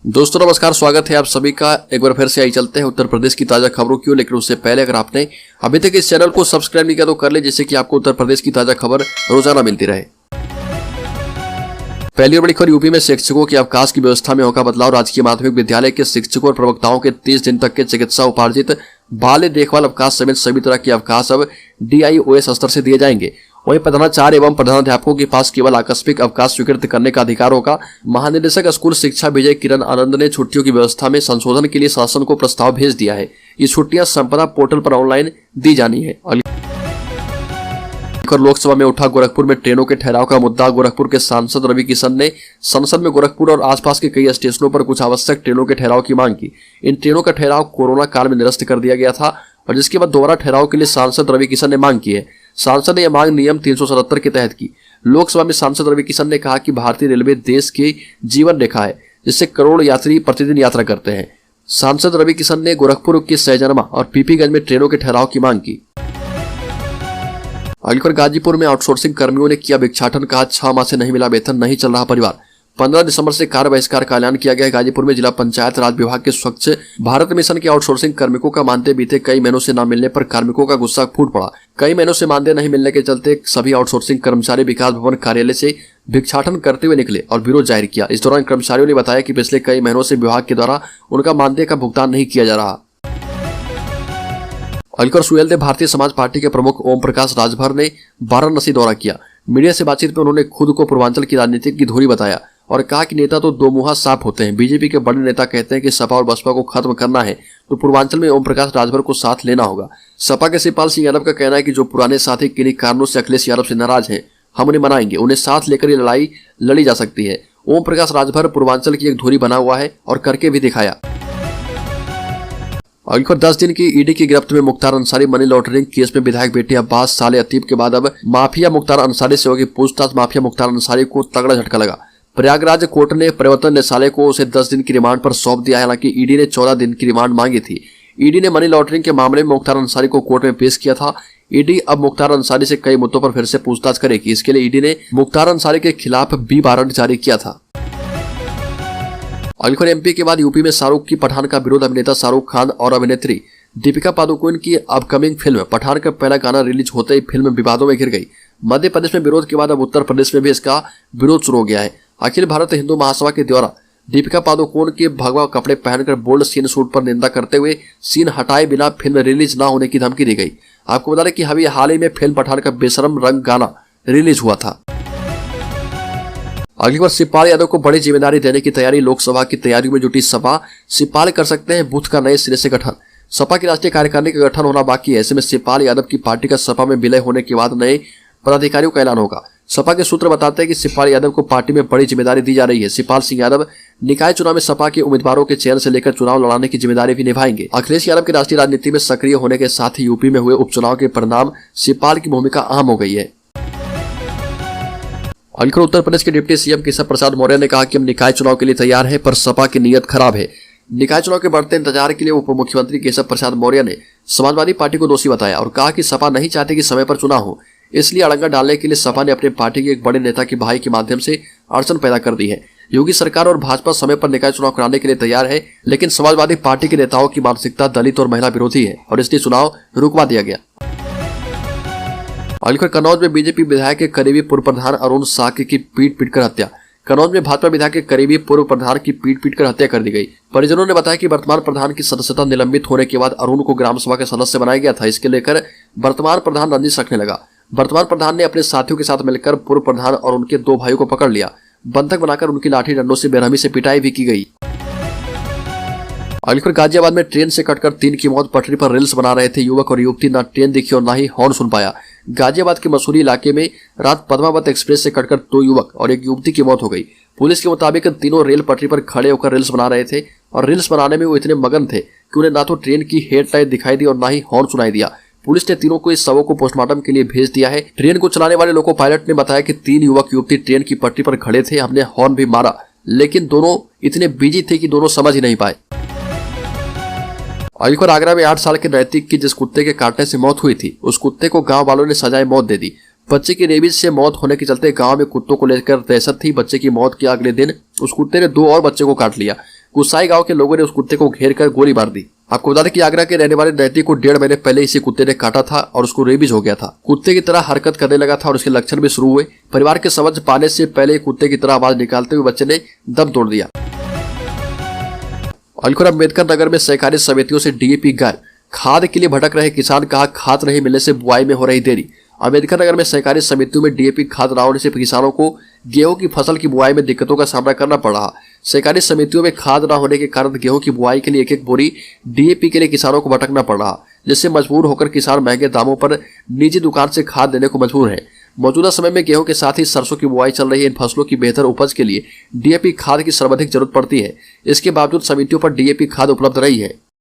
दोस्तों नमस्कार, स्वागत है आप सभी का। एक बार फिर से आई चलते हैं उत्तर प्रदेश की ताजा खबरों की ओर। लेकिन उससे पहले अगर आपने अभी तक इस चैनल को सब्सक्राइब नहीं किया तो कर ले, जिससे कि आपको उत्तर प्रदेश की ताजा खबर रोजाना मिलती रहे। पहली और बड़ी खबर, यूपी में शिक्षकों के अवकाश की व्यवस्था में होगा बदलाव। राजकीय माध्यमिक विद्यालय के शिक्षकों और प्रवक्ताओं के 30 दिन तक के चिकित्सा उपार्जित बाल देखभाल अवकाश समेत सभी तरह के अवकाश अब DIOS स्तर से दिए जाएंगे। वहीं प्रधानाचार्य एवं प्रधानाध्यापकों के पास केवल आकस्मिक अवकाश स्वीकृत करने का अधिकार होगा। महानिदेशक स्कूल शिक्षा विजय किरण आनंद ने छुट्टियों की व्यवस्था में संशोधन के लिए शासन को प्रस्ताव भेज दिया है। ये छुट्टियां संपदा पोर्टल पर ऑनलाइन दी जानी है। लोकसभा में उठा गोरखपुर में ट्रेनों के ठहराव का मुद्दा। गोरखपुर के सांसद रवि किशन ने संसद में गोरखपुर और आसपास के कई स्टेशनों पर कुछ आवश्यक ट्रेनों के ठहराव की मांग की। इन ट्रेनों का ठहराव कोरोना काल में निरस्त कर दिया गया था और जिसके बाद दोबारा ठहराव के लिए सांसद रवि किशन ने मांग की है। सांसद ने यह मांग नियम 377 के तहत की। लोकसभा में सांसद रवि किशन ने कहा कि भारतीय रेलवे देश की जीवन रेखा है, जिससे करोड़ यात्री प्रतिदिन यात्रा करते हैं। सांसद रवि किशन ने गोरखपुर के सैजनमा और पीपीगंज में ट्रेनों के ठहराव की मांग की। अलीगढ़ गाजीपुर में आउटसोर्सिंग कर्मियों ने किया भिक्षाटन। कहा 6 माह से नहीं मिला वेतन, नहीं चल रहा परिवार। 15 दिसंबर से कार्य बहिष्कार का ऐलान किया गया है। गाजीपुर में जिला पंचायत राज विभाग के स्वच्छ भारत मिशन के आउटसोर्सिंग कार्मिकों का मानदेय बीते कई महीनों से न मिलने पर कार्मिकों का गुस्सा फूट पड़ा। कई महीनों से मानदेय नहीं मिलने के चलते सभी आउटसोर्सिंग कर्मचारी विकास भवन कार्यालय से भिक्षाटन करते हुए निकले और विरोध जाहिर किया। इस दौरान कर्मचारियों ने बताया कि पिछले कई महीनों से विभाग के द्वारा उनका मानदेय का भुगतान नहीं किया जा रहा। अलीगढ़ सुहेलदेव भारतीय समाज पार्टी के प्रमुख ओम प्रकाश राजभर ने वाराणसी दौरा किया। मीडिया से बातचीत में उन्होंने खुद को पूर्वांचल की राजनीति की धुरी बताया और कहा कि नेता तो दो मुहा साफ होते हैं। बीजेपी के बड़े नेता कहते हैं कि सपा और बसपा को खत्म करना है तो पूर्वांचल में ओम प्रकाश राजभर को साथ लेना होगा। सपा के शिवपाल सिंह यादव का कहना है कि जो पुराने साथी किन्हीं कारणों से अखिलेश यादव से नाराज हैं, हम उन्हें मनाएंगे, उन्हें साथ लेकर ये लड़ाई लड़ी जा सकती है। ओम प्रकाश राजभर पूर्वांचल की एक धुरी बना हुआ है और करके भी दिखाया। अलीगढ़ 10 दिन की ईडी की गिरफ्त में Mukhtar Ansari money laundering case में विधायक बेटे अब्बास साले अतीब के बाद अब माफिया मुख्तार अंसारी से होगी पूछताछ। माफिया मुख्तार अंसारी को तगड़ा झटका लगा। प्रयागराज कोर्ट ने परिवर्तन निदेशालय को उसे 10 दिन की रिमांड पर सौंप दिया है। हालांकि ईडी ने 14 दिन की रिमांड मांगी थी। ईडी ने मनी लॉन्ड्रिंग के मामले में मुख्तार अंसारी को कोर्ट में पेश किया था। ईडी अब मुख्तार अंसारी से कई मुद्दों पर फिर से पूछताछ करेगी। इसके लिए ईडी ने मुख्तार अंसारी के खिलाफ बी वारंट जारी किया था। अलीगढ़ MP के बाद यूपी में शाहरुख की पठान का विरोध। अभिनेता शाहरुख खान और अभिनेत्री दीपिका पादुकोण की अपकमिंग फिल्म पठान का पहला गाना रिलीज होते ही फिल्म विवादों में घिर गई। मध्य प्रदेश में विरोध के बाद अब उत्तर प्रदेश में भी इसका विरोध शुरू हो गया है। अखिल भारत हिंदू महासभा के द्वारा दीपिका पादुकोण के भगवा कपड़े पहनकर बोल्ड सीन शूट पर निंदा करते हुए सीन हटाए बिना फिल्म रिलीज न होने की धमकी दी गई। आपको बता दें कि अभी हाल ही में फिल्म पठान का बेशरम रंग गाना रिलीज हुआ था। अगली बार शिवपाल यादव को बड़ी जिम्मेदारी देने की तैयारी। लोकसभा की तैयारियों में जुटी सपा। शिवपाल कर सकते हैं बूथ का नए सिरे से गठन। सपा की राष्ट्रीय कार्यकारिणी का गठन होना बाकी है। ऐसे में शिवपाल यादव की पार्टी का सपा में विलय होने के बाद नए पदाधिकारियों का ऐलान होगा। सपा के सूत्र बताते हैं कि शिवपाल यादव को पार्टी में बड़ी जिम्मेदारी दी जा रही है। शिवपाल सिंह यादव निकाय चुनाव में सपा के उम्मीदवारों के चयन से लेकर चुनाव लड़ाने की जिम्मेदारी भी निभाएंगे। अखिलेश यादव की राष्ट्रीय राजनीति में सक्रिय होने के साथ ही यूपी में हुए उपचुनाव के परिणाम शिवपाल की भूमिका अहम हो गई है। अलीगढ़ उत्तर प्रदेश के डिप्टी CM केशव प्रसाद मौर्य ने कहा कि हम निकाय चुनाव के लिए तैयार हैं, पर सपा की नीयत खराब है। निकाय चुनाव के बढ़ते इंतजार के लिए उप मुख्यमंत्री केशव प्रसाद मौर्य ने समाजवादी पार्टी को दोषी बताया और कहा कि सपा नहीं चाहती कि समय पर चुनाव हो, इसलिए अड़ंगा डालने के लिए सपा ने अपने पार्टी के एक बड़े नेता की भाई के माध्यम से अड़चन पैदा कर दी है। योगी सरकार और भाजपा समय पर निकाय चुनाव कराने के लिए तैयार है, लेकिन समाजवादी पार्टी के नेताओं की मानसिकता दलित और महिला विरोधी है और इसलिए चुनाव रुकवा दिया गया। अलीगढ़ कन्नौज में बीजेपी विधायक के करीबी पूर्व प्रधान अरुण साक्य की पीट-पीट हत्या। कन्नौज में भाजपा विधायक के करीबी पूर्व प्रधान की पीट-पीट हत्या कर दी गई। परिजनों ने बताया कि वर्तमान प्रधान की सदस्यता निलंबित होने के बाद अरुण को ग्राम सभा का सदस्य बनाया गया था। इसके लेकर वर्तमान प्रधान रंजिश रखने लगा। वर्तमान प्रधान ने अपने साथियों के साथ मिलकर पूर्व प्रधान और उनके 2 भाइयों को पकड़ लिया। बंधक बनाकर उनकी लाठी डंडों से बेरहमी से पिटाई भी की गई। अलीगढ़ गाजियाबाद में ट्रेन से कटकर 3 की मौत। पटरी पर रील्स बना रहे थे युवक और युवती, न ट्रेन दिखी और न ही हॉर्न सुन पाया। गाजियाबाद के मसूरी इलाके में रात पद्मावत एक्सप्रेस से कटकर 2 युवक और एक युवती की मौत हो गई। पुलिस के मुताबिक तीनों रेल पटरी पर खड़े होकर रील्स बना रहे थे और रील्स बनाने में वो इतने मगन थे कि उन्हें ना तो ट्रेन की हेडलाइट दिखाई दी और ना ही हॉर्न सुनाई दिया। पुलिस ने तीनों को इस शवों को पोस्टमार्टम के लिए भेज दिया है। ट्रेन को चलाने वाले लोको पायलट ने बताया कि 3 युवक युवती ट्रेन की पटरी पर खड़े थे। हमने हॉर्न भी मारा, लेकिन दोनों इतने बिजी थे कि दोनों समझ ही नहीं पाए। अलीगढ़ आगरा में 8 साल के नैतिक की जिस कुत्ते के काटने से मौत हुई थी, उस कुत्ते को गांव वालों ने सजाए मौत दे दी। बच्चे की रेबीज से मौत होने के चलते गांव में कुत्तों को लेकर दहशत थी। बच्चे की मौत के अगले दिन उस कुत्ते ने 2 और बच्चे को काट लिया। गुस्साई गांव के लोगों ने उस कुत्ते को घेर कर गोली मार दी। आपको बता दें कि आगरा के रहने वाले नैतिक को 1.5 महीने पहले इसी कुत्ते ने काटा था और उसको रेबीज हो गया था। कुत्ते की तरह हरकत करने लगा था और उसके लक्षण भी शुरू हुए। परिवार के समझ पाने से पहले कुत्ते की तरह आवाज निकालते हुए बच्चे ने दम तोड़ दिया। अलखुर अम्बेडकर नगर में सहकारी समितियों से डीएपी गायब, खाद के लिए भटक रहे किसान, कहा खाद नहीं मिलने से बुआई में हो रही देरी। अम्बेडकर नगर में सहकारी समितियों में डीएपी खाद न होने से किसानों को गेहूं की फसल की बुआई में दिक्कतों का सामना करना पड़ रहा। सहकारी समितियों में खाद न होने के कारण गेहूं की बुआई के लिए एक बोरी डीएपी के लिए किसानों को भटकना पड़ रहा, जिससे मजबूर होकर किसान महंगे दामों पर निजी दुकान से खाद देने को मजबूर है। मौजूदा समय में गेहूं के साथ ही सरसों की बुआई चल रही है। इन फसलों की बेहतर उपज के लिए डीएपी खाद की सर्वाधिक जरूरत पड़ती है। इसके बावजूद समितियों पर डीएपी खाद उपलब्ध रही है।